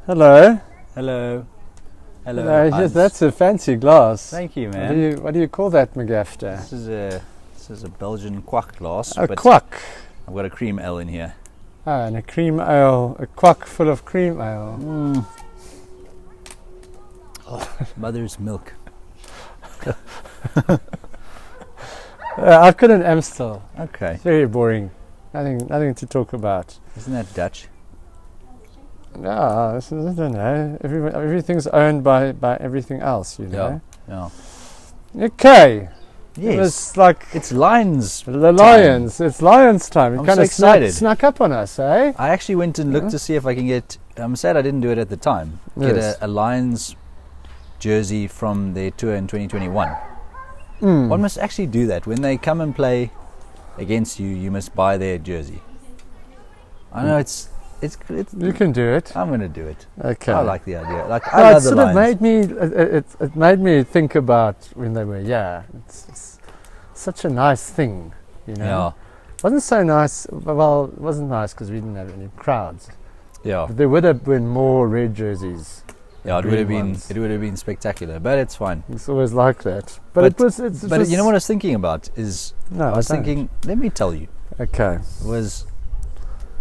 Hello. Hello. Hello. Yes, that's a fancy glass. Thank you, man. What do you call that, McGafter? This is a Belgian quack glass. A quack. I've got a cream ale in here. Ah, and a cream ale, a quack full of cream ale. Mother's milk. I've got an Amstel. Okay. It's very boring. Nothing to talk about. Isn't that Dutch? No, I don't know. Everything's owned by everything else, you know. Yeah. Okay. Yes. It was like It's Lions. the Lions. Time. It's Lions time. It I'm kind so of excited. snuck up on us, eh? I actually went and looked to see if I can get. I'm sad I didn't do it at the time. Yes. Get a Lions jersey from their tour in 2021. One must actually do that when they come and play against you. You must buy their jersey. I know it's. You can do it. I'm going to do it. Okay. I like the idea. I love the Lions. It made me think about when they were. Yeah, it's such a nice thing, you know. Yeah. It wasn't so nice. Well, it wasn't nice because we didn't have any crowds. Yeah. But there would have been more red jerseys. Yeah, it would have been. It would have been spectacular, but it's fine. It's always like that. But it was. But you know what I was thinking about is. No, I was thinking. Let me tell you. Okay.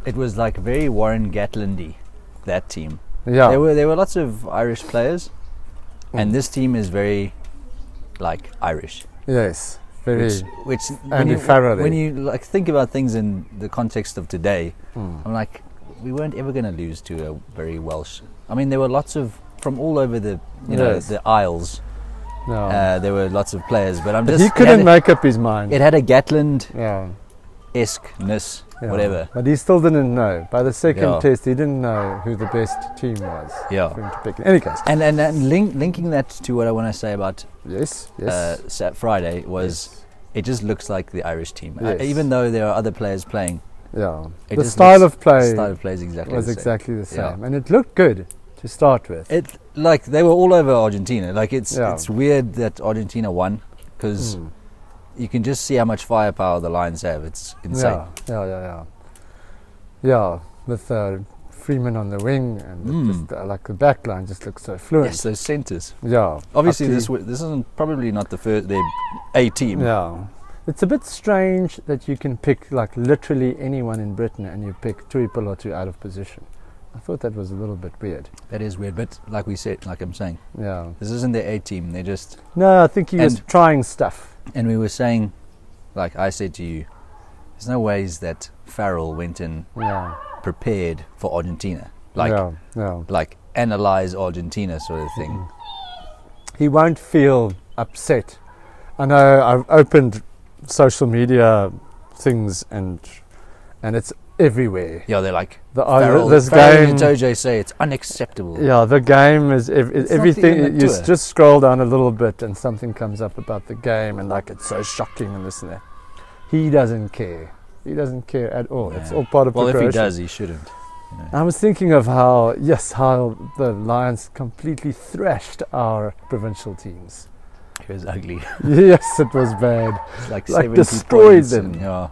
It was like very Warren Gatlandy, that team. Yeah. There were lots of Irish players, and this team is very, like, Irish. Yes. Very. Which when you like think about things in the context of today, I'm like, we weren't ever going to lose to a very Welsh. I mean, there were lots of from all over the the Isles. No. There were lots of players, but he couldn't make up his mind. It had a Gatland. Yeah. Esque-ness, whatever. But he still didn't know. By the second Yeah. test, he didn't know who the best team was. Yeah. For him to pick. In any case. And linking that to what I want to say about Yes. Friday was, it just looks like the Irish team. Yes. Even though there are other players playing. Yeah. The The style of play is exactly was the same. exactly the same. Yeah. And it looked good to start with. It like they were all over Argentina. Like it's Yeah. weird that Argentina won because you can just see how much firepower the Lions have. It's insane. Yeah, with Freeman on the wing and just, like the back line just looks so fluent. Yes, those centres. Yeah. Obviously, this isn't probably not the first their A team. Yeah. It's a bit strange that you can pick like literally anyone in Britain and you pick Tui Pilotu out of position. I thought that was a little bit weird. That is weird, but like we said, like I'm saying, this isn't their A team. They're just. No, I think he was trying stuff. And we were saying, like I said to you, there's no ways that Farrell went in prepared for Argentina. Like analyze Argentina sort of thing. He won't feel upset. I know I've opened social media things and it's everywhere. Yeah, they're like Farrell and Toje say it's unacceptable. Yeah, the game is everything. You just scroll down a little bit and something comes up about the game and like it's so shocking and this and that. He doesn't care. He doesn't care at all. Yeah. It's all part of preparation. If he does, he shouldn't. I was thinking of how the Lions completely thrashed our provincial teams. It was ugly. Yes, it was bad. It's like destroyed them.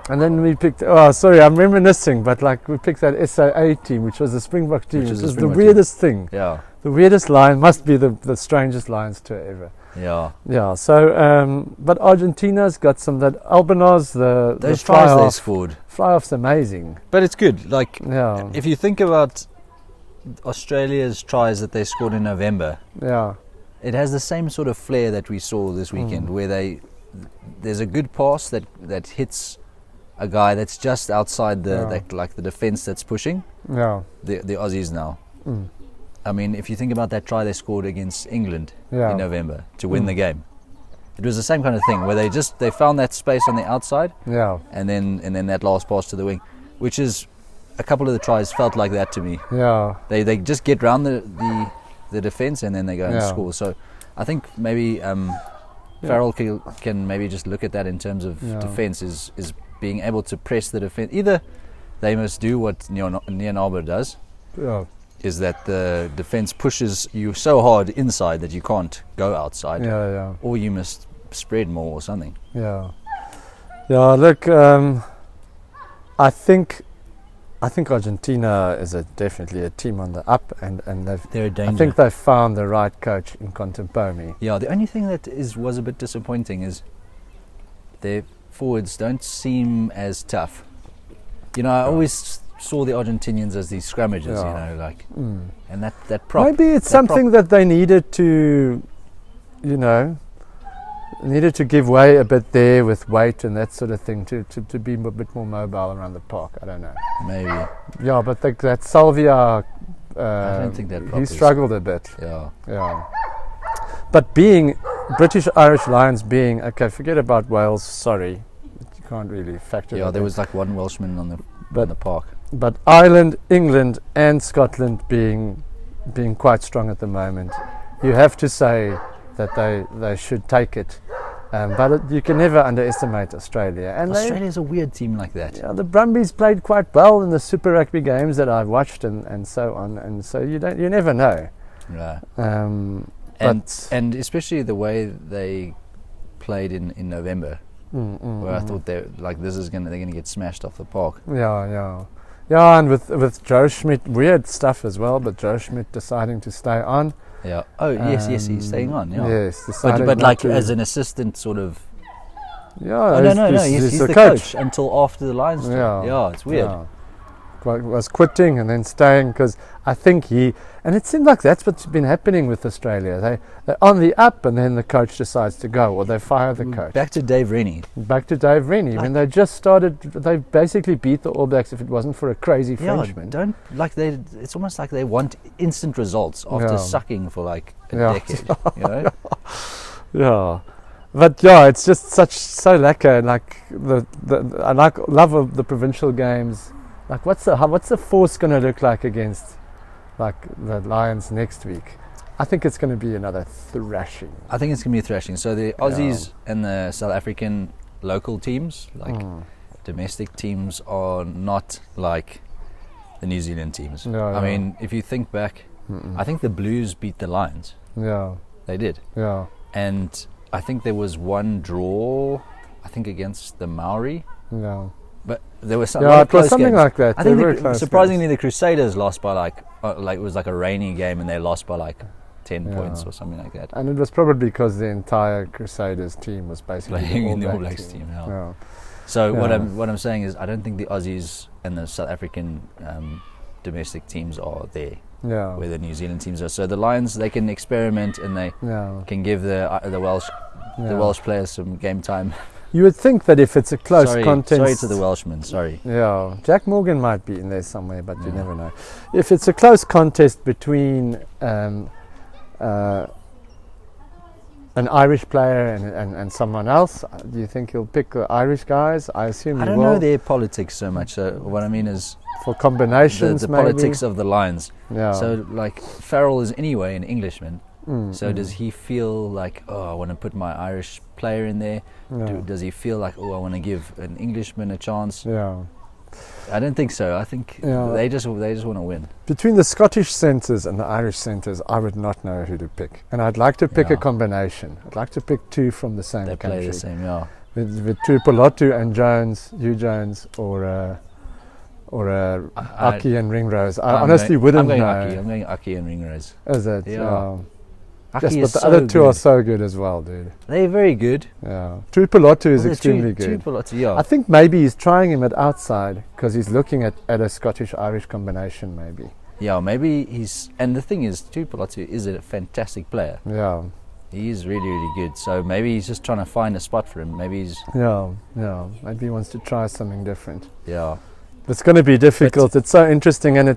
And then we picked. Oh, sorry, I'm reminiscing, but like we picked that SAA team, which was the Springbok team. Which was the weirdest thing. Yeah. The weirdest Lion must be the strangest Lions tour ever. Yeah. Yeah. So, but Argentina's got some that Albanos those tries they scored. Fly-off's amazing. But it's good. Like if you think about Australia's tries that they scored in November. Yeah. It has the same sort of flair that we saw this weekend, where there's a good pass that hits a guy that's just outside the defense that's pushing. Yeah. The Aussies now. I mean, if you think about that try they scored against England in November to win the game, it was the same kind of thing where they found that space on the outside. Yeah. And then that last pass to the wing, which is a couple of the tries felt like that to me. Yeah. They just get round the defense and then they go and score. So I think maybe Farrell can maybe just look at that in terms of defense is being able to press the defense. Either they must do what Nianaber does, is that the defense pushes you so hard inside that you can't go outside, or you must spread more or something. Look, I think I think Argentina is definitely a team on the up, and they're a danger. I think they've found the right coach in Contempomi. Yeah, the only thing that was a bit disappointing is their forwards don't seem as tough. You know, I always saw the Argentinians as these scrummages, you know, and that prop. Maybe it's something that they needed to, you know, give way a bit there with weight and that sort of thing to be a bit more mobile around the park. I don't know. Maybe. Yeah, but that Salvia, I don't think that prop he struggled a bit. Yeah. But being British Irish Lions being, okay, forget about Wales, sorry. You can't really factor that. Yeah, there was like one Welshman on the park. But Ireland, England and Scotland being quite strong at the moment, you have to say that they should take it. But you can never underestimate Australia. And Australia's a weird team like that. Yeah, the Brumbies played quite well in the Super Rugby games that I've watched and so on. And so you never know. Yeah. And especially the way they played in November, where I thought they're gonna get smashed off the park. Yeah, and with Joe Schmidt, weird stuff as well. But Joe Schmidt deciding to stay on. Yeah. Oh yes, he's staying on. Yeah. Yes, but like as an assistant, sort of. Yeah. Oh, no. He's the coach until after the Lions. Yeah, it's weird. Yeah. Was quitting and then staying because I think and it seemed like that's what's been happening with Australia. They're on the up and then the coach decides to go or they fire the coach. Back to Dave Rennie. When they just started, they basically beat the All Blacks if it wasn't for a crazy Frenchman. It's almost like they want instant results after sucking for like a decade. You know? Yeah. But it's just so lacquer. Like I love of the provincial games. Like what's the force going to look like against like the Lions next week? I think it's going to be another thrashing. I think it's going to be a thrashing. So the Aussies and the South African local teams, like domestic teams, are not like the New Zealand teams. I mean, if you think back, I think the Blues beat the Lions. Yeah, they did. Yeah, and I think there was one draw, I think against the Maori. Yeah. But there was something like that. I think surprisingly the Crusaders lost by like it was like a rainy game and they lost by like 10 points or something like that. And it was probably because the entire Crusaders team was basically playing in the All Blacks team. So what I'm saying is I don't think the Aussies and the South African domestic teams are there. Yeah. Where the New Zealand teams are. So the Lions, they can experiment and they can give the Welsh players some game time. You would think that if it's a close contest... Sorry to the Welshmen, sorry. Yeah, Jack Morgan might be in there somewhere, but you never know. If it's a close contest between an Irish player and someone else, do you think he'll pick the Irish guys? I assume he will. I don't know their politics so much. So what I mean is... For combinations, the maybe? politics of the Lions. Yeah. So, like, Farrell is anyway an Englishman. So does he feel like, I want to put my Irish player in there? Does he feel like, I want to give an Englishman a chance? Yeah. I don't think so. I think they just want to win. Between the Scottish centres and the Irish centres, I would not know who to pick. And I'd like to pick a combination. I'd like to pick two from the same country. They play the same, With Tuipulotu and Hugh Jones, or Aki and Ringrose. I honestly wouldn't know. I'm going Aki and Ringrose. Is it? Yeah. Yes, but the other two are so good as well, dude. They're very good. Yeah. Tuipulotu is extremely good. I think maybe he's trying him at outside because he's looking at a Scottish-Irish combination, maybe. Yeah, maybe he's... And the thing is, Tuipulotu is a fantastic player. Yeah. He is really, really good. So maybe he's just trying to find a spot for him. Maybe he's... Yeah. Maybe he wants to try something different. Yeah. It's going to be difficult. It's so interesting, and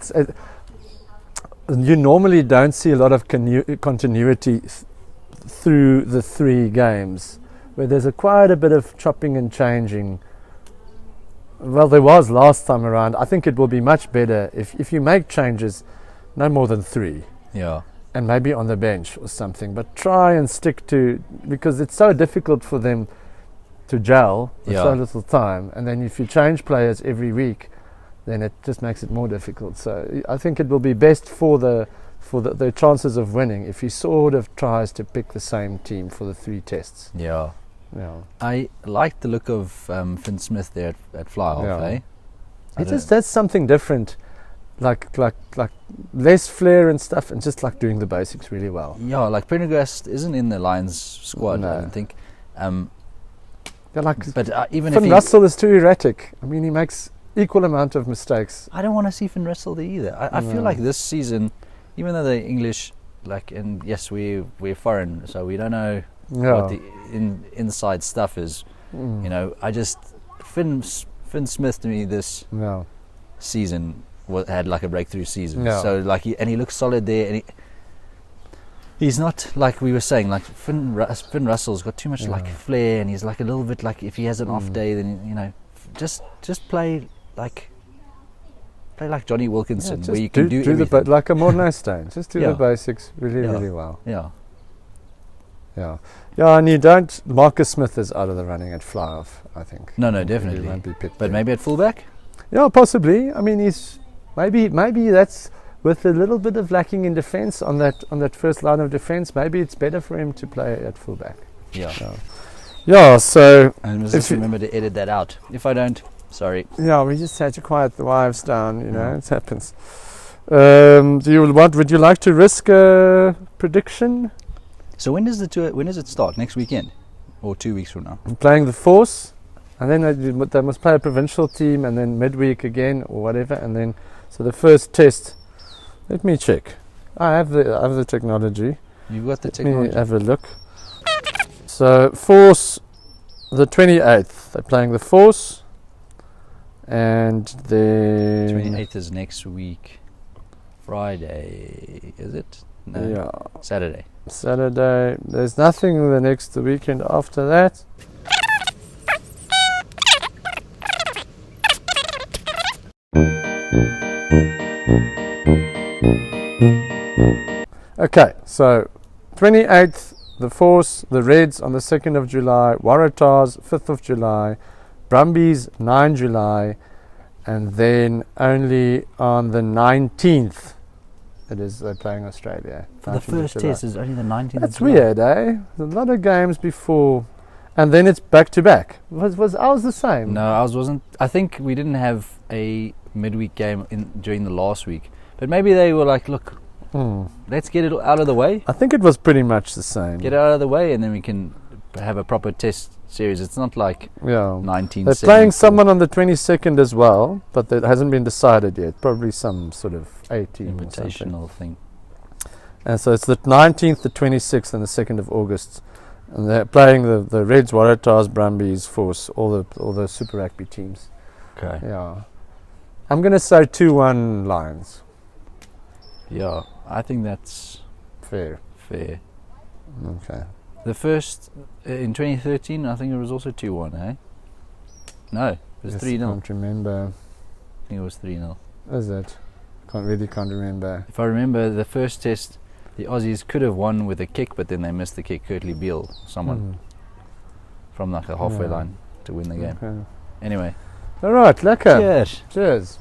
you normally don't see a lot of continuity through the three games, where there's quite a bit of chopping and changing. Well, there was last time around. I think it will be much better if you make changes, no more than 3. Yeah. And maybe on the bench or something, but try and stick to, because it's so difficult for them to gel with so little time. And then if you change players every week, then it just makes it more difficult. So I think it will be best for the chances of winning if he sort of tries to pick the same team for the 3 tests. Yeah. I like the look of Finn Smith there at fly half, He just does something different, like less flair and stuff, and just like doing the basics really well. Yeah, like Prendergast isn't in the Lions squad, I don't think. But even Finn if Russell is too erratic. I mean, he makes equal amount of mistakes. I don't want to see Finn Russell there either. I feel like this season, even though the English, and yes, we're foreign, so we don't know what the inside stuff is. I just Finn Smith to me this season had like a breakthrough season. So he looks solid there, and he's not like we were saying. Like Finn Russell's got too much like flair, and he's like a little bit like if he has an off day, then just play like Johnny Wilkinson, where you can do everything. Like a Morne Steyn. Just do the basics really well. Yeah, and you don't. Marcus Smith is out of the running at fly off, I think. No, definitely. He won't be picked. But maybe at fullback. Yeah, possibly. I mean, he's maybe that's with a little bit of lacking in defence on that first line of defence. Maybe it's better for him to play at fullback. Yeah. So and just remember to edit that out. If I don't, sorry. Yeah, we just had to quiet the wives down. It happens. Would you like to risk a prediction? So when does the tour? When does it start? Next weekend, or 2 weeks from now? I'm playing the Force, and then they must play a provincial team, and then midweek again or whatever, and then so the first test. Let me check. I have the technology. You've got the technology. Let me have a look. So Force, the 28th. They're playing the Force, and then 28th is next week. Friday, is it? No. Yeah. Saturday. There's nothing the next weekend after that. Okay, so 28th, the Force, the Reds on the 2nd of July, Waratahs 5th of July, Brumbies 9 July, and then only on the 19th they're playing Australia. For the first test is only the 19th. That's weird, eh? A lot of games before, and then it's back to back. Was ours the same? No, ours wasn't. I think we didn't have a midweek game during the last week, but maybe they were like, look, let's get it out of the way. I think it was pretty much the same. Get it out of the way, and then we can have a proper test series. It's not like 19. They're playing someone on the 22nd as well, but that hasn't been decided yet. Probably some sort of A-team invitational thing. And so it's the 19th, the 26th, and the 2nd of August. And they're playing the Reds, Waratahs, Brumbies, Force, all the Super Rugby teams. Okay. Yeah. I'm going to say 2-1 Lions. Yeah, I think that's fair. Okay. The first, in 2013, I think it was also 2-1, eh? No, it was 3-0. I can't remember. I think it was 3-0. Is it? Can't remember. If I remember, the first test, the Aussies could have won with a kick, but then they missed the kick. Kurtley Beale, someone from like the halfway line to win the game. Okay. Anyway. All right, lekker. Cheers. Cheers.